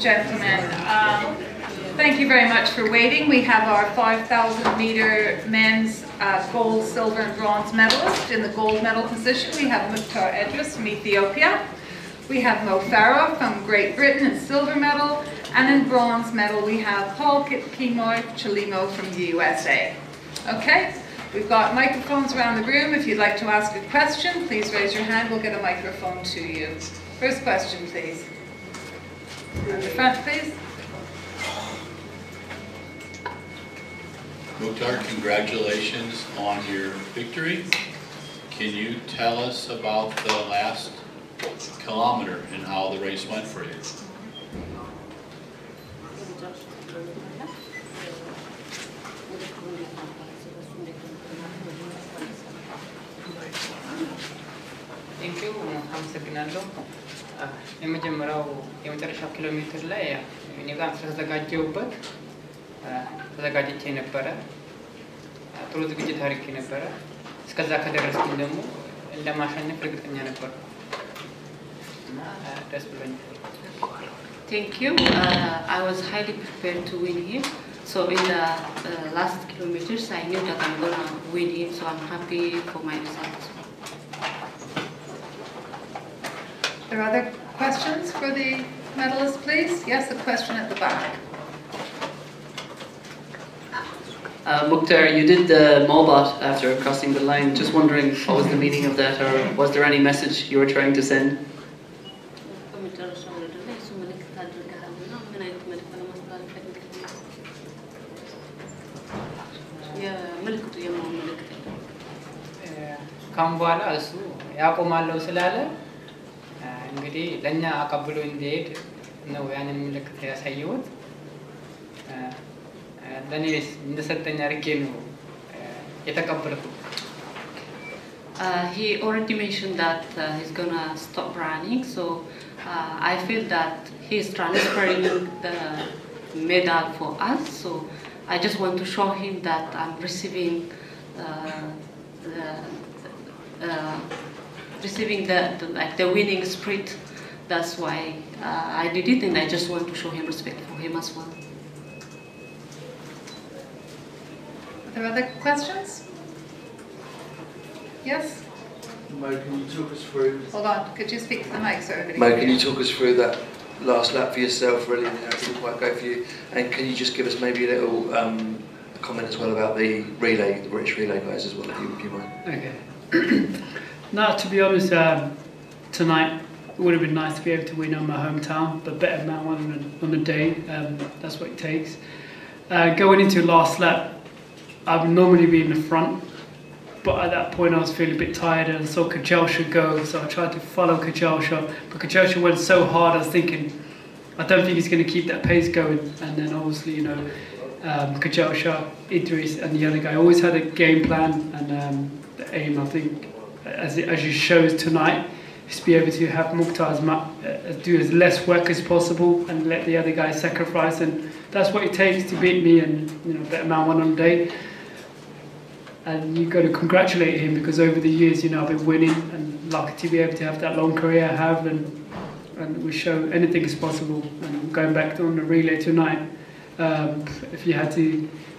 gentlemen, thank you very much for waiting. We have our 5,000 meter men's gold, silver and bronze medalist. In the gold medal position we have Muktar Edris from Ethiopia. We have Farah from Great Britain in silver medal, and in bronze medal we have Paul Kimoy Chalimo from the USA. Okay, we've got microphones around the room. If you'd like to ask a question, please raise your hand. We'll get a microphone to you. First question, please. At the front, please. Muktar, congratulations on your victory. Can you tell us about the last kilometer and how the race went for you? Thank you. አመሰግናለሁ። የመጨረሻው ኪሎ ሜትር ላይ እኔ ጋር ተዘጋጀሁበት ተዘጋጅቼ ነበረ። ጥሩ ዝግጅት አድርጌ ነበረ። እስከዛ ከደረስኩኝ ደግሞ እንደማሸነፍ እርግጠኛ ነበር። እና ደስ ብሎኛል። Thank you. I was highly prepared to win him. So in the last kilometers, I knew that I'm gonna win him. So I'm happy for my results. There are other questions for the medalist, please? Yes, the question at the back. Muktar, you did the Mobot after crossing the line. Just wondering what was the meaning of that, or was there any message you were trying to send? ካም በኋላ እሱ ያቆማለው ስላለ እንግዲህ ለኛ አቀብሎ እንዲሄድ ነው ያንን ምልክት ያሳየውት ለኔስ እንደሰጠኝ አርጌ ነው የተቀበልኩት He already mentioned that he's gonna stop running, so I feel that he's transferring the medal for us. So I just want to show him that I'm receiving the winning spirit. That's why I did it, and I just want to show him respect for him as well. Are there other questions? Yes? Mo, can you talk us through... Hold on, could you speak to the mic so everybody Mo, can can hear? you talk us through that last lap for yourself, really, and how it didn't quite go for you? And can you just give us maybe a little comment as well about the relay, the British relay guys as well, if you mind? Okay. Now, to be honest, tonight it would have been nice to be able to win on my hometown, but better man on the day. That's what it takes. Going into last lap, I would normally be in the front, but at that point I was feeling a bit tired and I saw Kajelsha go, so I tried to follow Kajelsha, but Kajelsha went so hard I was thinking, I don't think he's going to keep that pace going, and then obviously, you know, Kajelsha, Idris and the other guy always had a game plan, and the aim, I think, as you showed tonight, is to be able to have Muktar do as less work as possible and let the other guy sacrifice, and that's what it takes to beat me and, you know, better man one on the day. And you've got to congratulate him, because over the years, you know, I've been winning and lucky to be able to have that long career I have, and we show anything is possible. And going back on the relay tonight, if you had to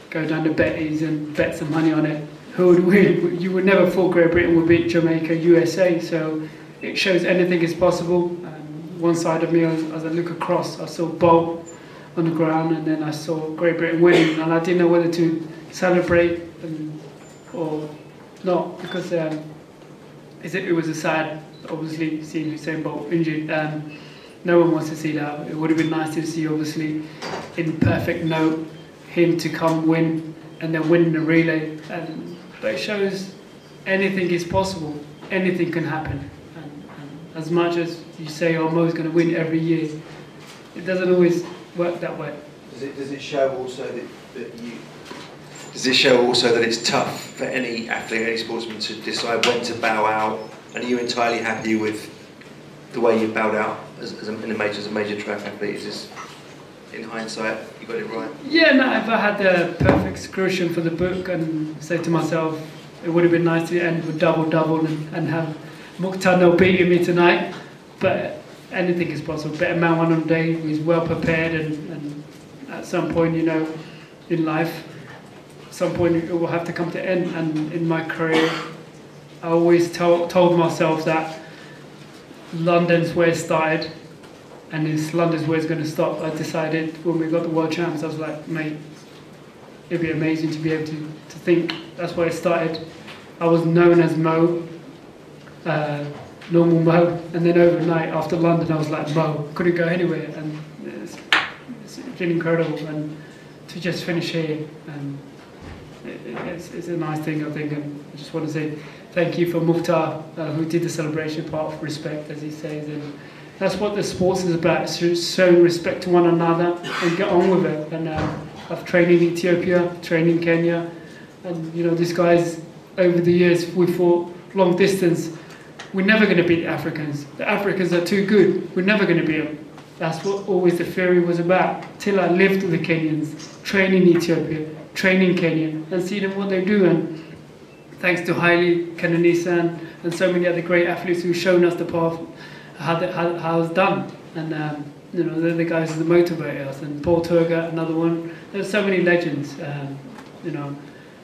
go down to Betty's and bet some money on it, who would win? You would never thought Great Britain would beat Jamaica, USA, so it shows anything is possible. And one side of me, as I look across, I saw Bolt on the ground, and then I saw Great Britain winning, and I didn't know whether to celebrate or not, because it was a sad, obviously, seeing Usain Bolt injured. No one wants to see that. It would have been nice to see, obviously, in perfect note, him to come win and then win the relay. But it shows anything is possible. Anything can happen. And as much as you say, oh, Mo's going to win every year, it doesn't always work that way. Does it show also that you... Does this show also that it's tough for any athlete, any sportsman to decide when to bow out? And are you entirely happy with the way you bowed out as a major track athlete? Is this, in hindsight, you got it right? Yeah, no, if I had the perfect solution for the book and say to myself, it would have been nice to end with double and have Muktar not beating me tonight. But anything is possible. Better man won on the day. He's well prepared, and at some point, you know, in life, at some point it will have to come to end. And in my career, I always told myself that London's where it started, and it's London's where it's going to stop. I decided when we got the World Champs, I was like, mate, it'd be amazing to be able to think that's where it started. I was known as Mo, normal Mo, and then overnight after London I was like Mo, couldn't go anywhere, and it's been incredible, and to just finish here, and it's a nice thing, I think, and I just want to say thank you for Muktar, who did the celebration part of respect, as he says, and that's what the sports is about, it's showing respect to one another and get on with it. And I've trained in Ethiopia, trained in Kenya, and you know, these guys, over the years, we fought long distance. We're never going to beat the Africans. The Africans are too good. We're never going to beat them. That's what always the theory was about. Till I lived with the Kenyans, trained in Ethiopia, trained in Kenya, and see them what they do. And thanks to Haile, Kenenisa, and so many other great athletes who've shown us the path, how it's done. And you know, they're the guys that motivate us. And Paul Turga, another one. There's so many legends, you know.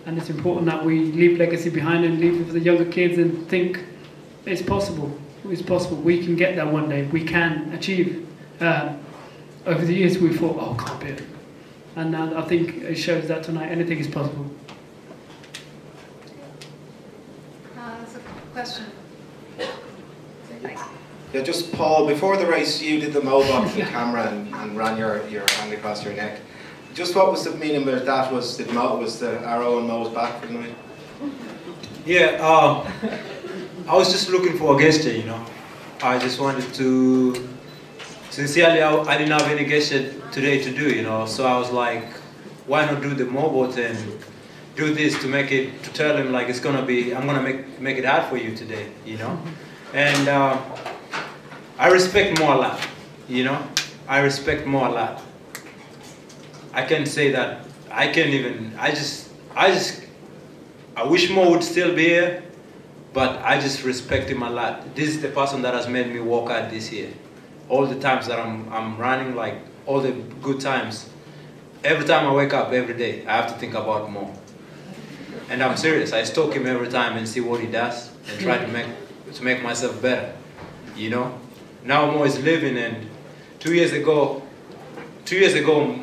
And it's important that we leave legacy behind and leave it for the younger kids and think it's possible. It's possible. We can get there one day. We can achieve. Over the years we thought, oh, can't be it. And I think it shows that tonight anything is possible. There's a question. Yeah, just Paul, before the race you did the mobile to the camera and ran your hand across your neck. Just what was the meaning of that? Was the arrow on Mo's back for the night? Yeah, I was just looking for a gesture, you know. I just wanted to, sincerely, I didn't have any gesture today to do, you know. So I was like, why not do the mobile and do this to make it, to tell him like it's gonna be, I'm gonna make it hard for you today, you know. And I respect Mo a lot, you know. I respect Mo a lot. I can say that I can't even, I wish Mo would still be here, but I just respect him a lot. This is the person that has made me work out this year. All the times that I'm running, like all the good times, every time I wake up every day, I have to think about Mo. And I'm serious, I stalk him every time and see what he does and try to make myself better, you know? Now Mo is living, and 2 years ago,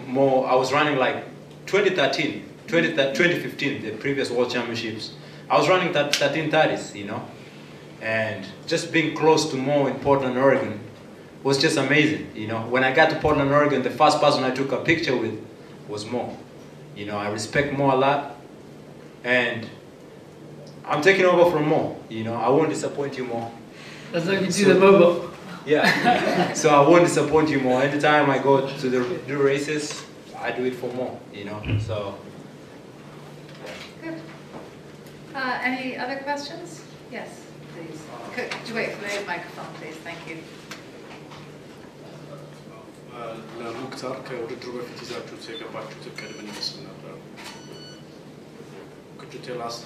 Mo, I was running like 2015, the previous World Championships. I was running 13:30s, you know, and just being close to Mo in Portland, Oregon was just amazing, you know. When I got to Portland, Oregon, the first person I took a picture with was Mo. You know, I respect Mo a lot, and I'm taking over from Mo, you know. I won't disappoint you, Mo. That's like you do the mobile. Yeah, so I won't disappoint you, Mo. Anytime I go to do races, I do it for Mo, you know, so. Good. Any other questions? Yes, please. Could you wait for the microphone, please? Thank you. ለሙክታር ከውድድሩ በፊት ይዛችሁት የገባችሁት እቅድ ምን ይመስል ነበር? Could you tell us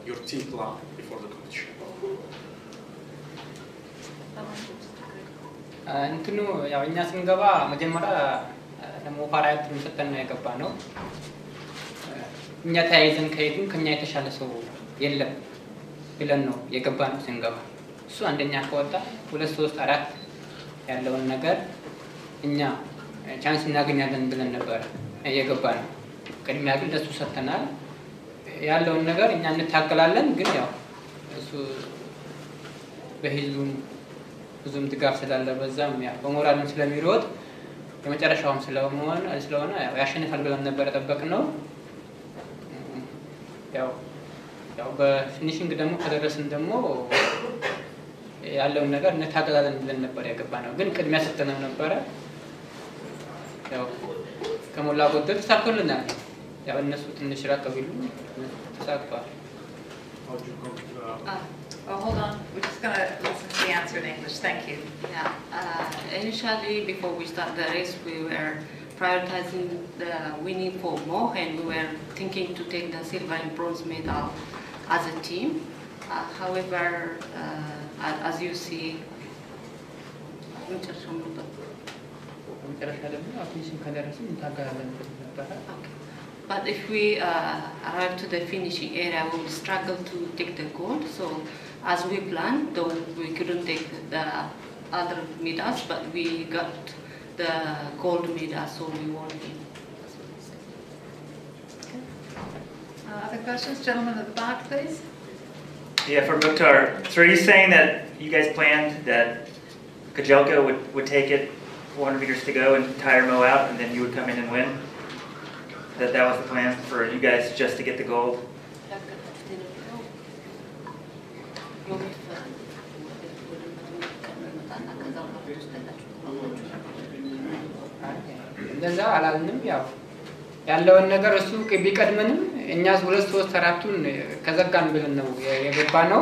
your team plan before the competition? እንትኑ ያው እኛ ስንገባ መጀመሪያ ደግሞ ፋራህ ሰጠን ነው የገባ ነው። እኛ ተያይዘን ከሄድን ከኛ የተሻለ ሰው የለም ብለን ነው የገባ ነው ስንገባ። እሱ አንደኛ ከወጣ 2 3 4 ያለውን ነገር እኛ ቻንስ እናገኛለን ብለን ነበር የገባ ነው። ቅድሚያ ግን ለሱ ሰጥተናል። ያለውን ነገር እኛ እንታገላለን፣ ግን ያው እሱ በህዝቡ ብዙም ድጋፍ ስላለ በዛም ያው በሞራልም ስለሚሮጥ የመጨረሻውም ስለሆነ ያሸንፋል ብለን ነበር የጠበቅነው። ያው በፊኒሺንግ ደግሞ ከደረስን ደግሞ ያለውን ነገር እንታገላለን ብለን ነበር የገባነው፣ ግን ቅድሚያ ሰጥተነው ነበር። ያው ከሞላ ጎደል ተሳክቶልናል። ያው እነሱ ትንሽ ራቅ ቢሉ ተሳክቷል። Hold on. We're just going to listen to the answer in English. Thank you. Yeah. Initially, before we start the race, we were prioritizing the winning for Mo, and we were thinking to take the silver and bronze medal as a team. However, as you see, መጨረሻው ነበር። መጨረሻ ደግሞ ፊኒሽንግ ከደረስን እንታገላለን ነበረ። But if we arrive to the finishing area, we will struggle to take the gold. So as we planned, though we couldn't take the other medals, but we got the gold medal, so we won it. Other questions? Gentleman at the back, please. Yeah, for Muktar. So are you saying that you guys planned that Kajelka would take it 400 meters to go and tire Mo out, and then you would come in and win? That was the plan for you guys just to get the gold? እንደዛ አላልንም። ያለውን ነገር እሱ ቢቀድመንም እኛ 2-3 ተራቱን ከዘጋን ብለን ነው የገባ ነው።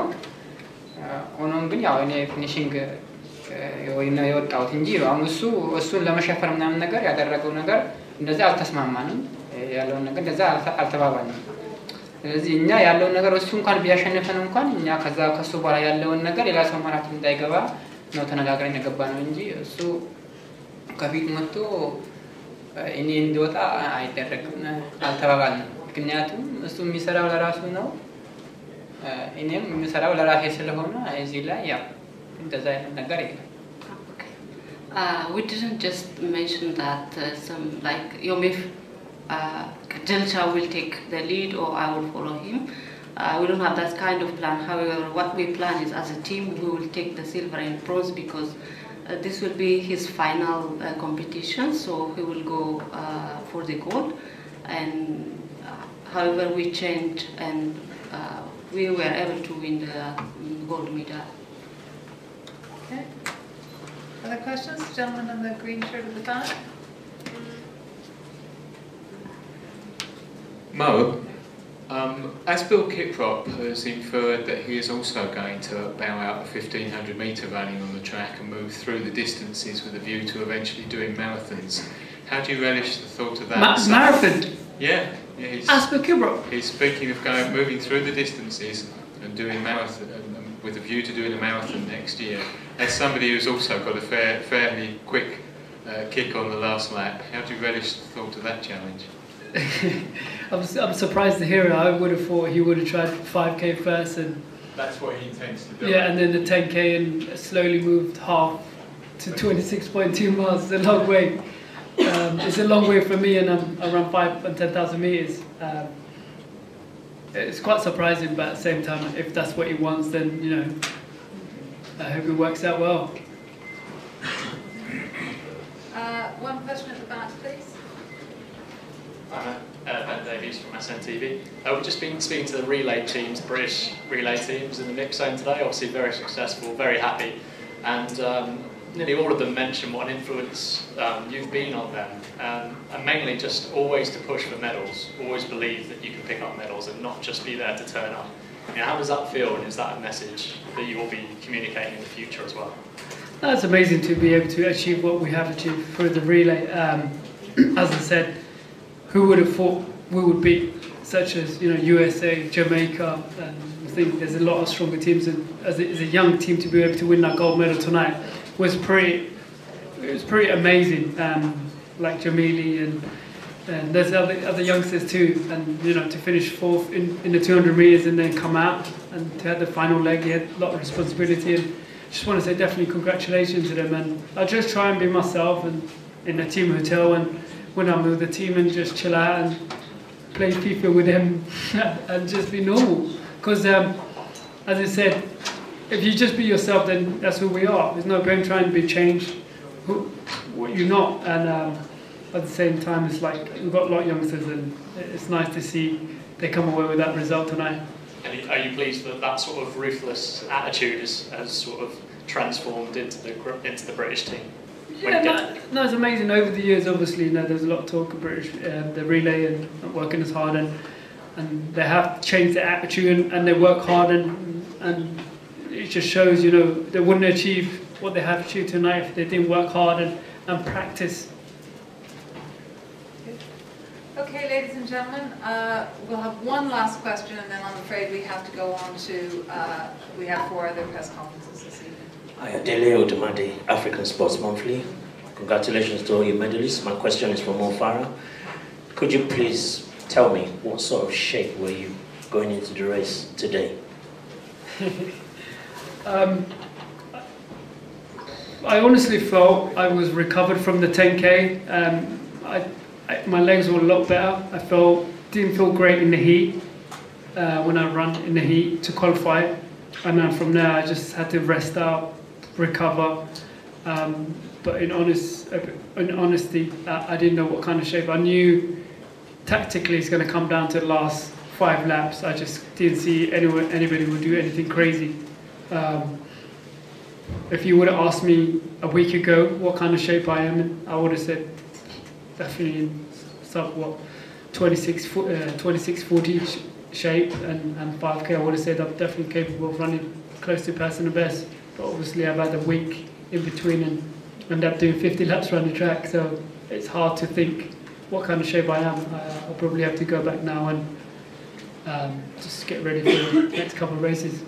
ሆኖም ግን እኔ ፊኒሺንግ የወጣሁት እንጂ አሁን እሱን ለመሸፈር ምናምን ነገር ያደረገው ነገር እንደዛ አልተስማማንም። ያለውን ነገር እንደዛ አልተባባልንም። ስለዚህ እኛ ያለውን ነገር እሱ እንኳን ቢያሸንፈን እንኳን እኛ ከሱ በኋላ ያለውን ነገር ሌላ ሰው ማራቶን እንዳይገባ ነው ተነጋግረን የገባ ነው እንጂ እሱ ከፊት መጥቶ እኔ እንዲወጣ አይደረግም አልተባባልንም። ምክንያቱም እሱ የሚሰራው ለራሱ ነው፣ እኔም የሚሰራው ለራሴ ስለሆነ እዚህ ላይ እንደዛ አይነት ነገር የለም። We didn't just mention that some like Yomif Jelcha will take the lead or I will follow him. We don't have that kind of plan. However, what we plan is as a team we will take the silver and bronze because this will be his final competition, so he will go for the gold. And however, we changed and we were able to win the gold medal. Okay. Other questions? Gentleman in the green shirt at the back. Mo, as Bill Kiprop has inferred that he is also going to bow out of 1500 metre running on the track and move through the distances with a view to eventually doing marathons. How do you relish the thought of that? Marathon? Yeah. As Bill Kiprop? He's speaking of moving through the distances and doing marathon with a view to doing a marathon next year. As somebody who's also got a fairly quick kick on the last lap, how do you relish the thought of that challenge? I'm surprised to hear it. I would have thought he would have tried 5k first and that's what he intends to do. Yeah, and then the 10k and slowly moved half to 26.2 miles. It's a long way. It's a long way for me, and I'm around 5 and 10,000 meters. It's quite surprising, but at the same time, if that's what he wants, then I hope it works out well. One question at the back, please. Ben Davies from SNTV. We've just been speaking to the relay teams, British relay teams in the mix zone today. Obviously very successful, very happy, and nearly all of them mentioned what an influence you've been on them, and mainly just always to push for medals, always believe that you can pick up medals and not just be there to turn up. How does that feel, and is that a message that you will be communicating in the future as well? That's amazing to be able to achieve what we have achieved through the relay. As I said, who would have thought we would beat such as USA, Jamaica, and I think there's a lot of stronger teams, and as a young team to be able to win that gold medal tonight was pretty amazing. Like Jamili and there's other youngsters too, and to finish 4th in the 200 meters and then come out and to have the final leg, he had a lot of responsibility, and just want to say definitely congratulations to them. And I'll just try and be myself and in the team hotel and when I'm with the team and just chill out and play FIFA with them and just be normal. Because as I said, if you just be yourself, then that's who we are. There's no point trying to be changed what you're not. And at the same time, it's like we've got a lot of youngsters, and it's nice to see they come away with that result tonight. And are you pleased that that sort of ruthless attitude has sort of transformed into the British team? Yeah, no, it's amazing. Over the years, obviously, there's a lot of talk of British, the relay and not working as hard, and they have changed their attitude and they work hard, and it just shows, they wouldn't achieve what they have achieved tonight if they didn't work hard and practice. Okay, ladies and gentlemen, we'll have one last question, and then I'm afraid we have to go on to, we have 4 other press conferences this evening. Dele Odumade, African Sports Monthly. Congratulations to all your medalists. My question is for Farah. Could you please tell me what sort of shape were you going into the race today? I honestly felt I was recovered from the 10K. My legs were a lot better. Didn't feel great in the heat when I ran in the heat to qualify, and then from there I just had to rest out, recover. But in honesty, I didn't know what kind of shape. I knew tactically it's going to come down to the last 5 laps. I just didn't see anybody would do anything crazy. If you would have asked me a week ago what kind of shape I am in, I would have said definitely in sub 26-40 shape, and 5K. I would have said I'm definitely capable of running close to passing the best. But obviously I've had a week in between and end up doing 50 laps around the track, so it's hard to think what kind of shape I am. I'll probably have to go back now and just get ready for the next couple of races.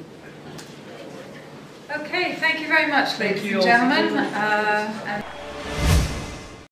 Okay, thank you very much, ladies and gentlemen. And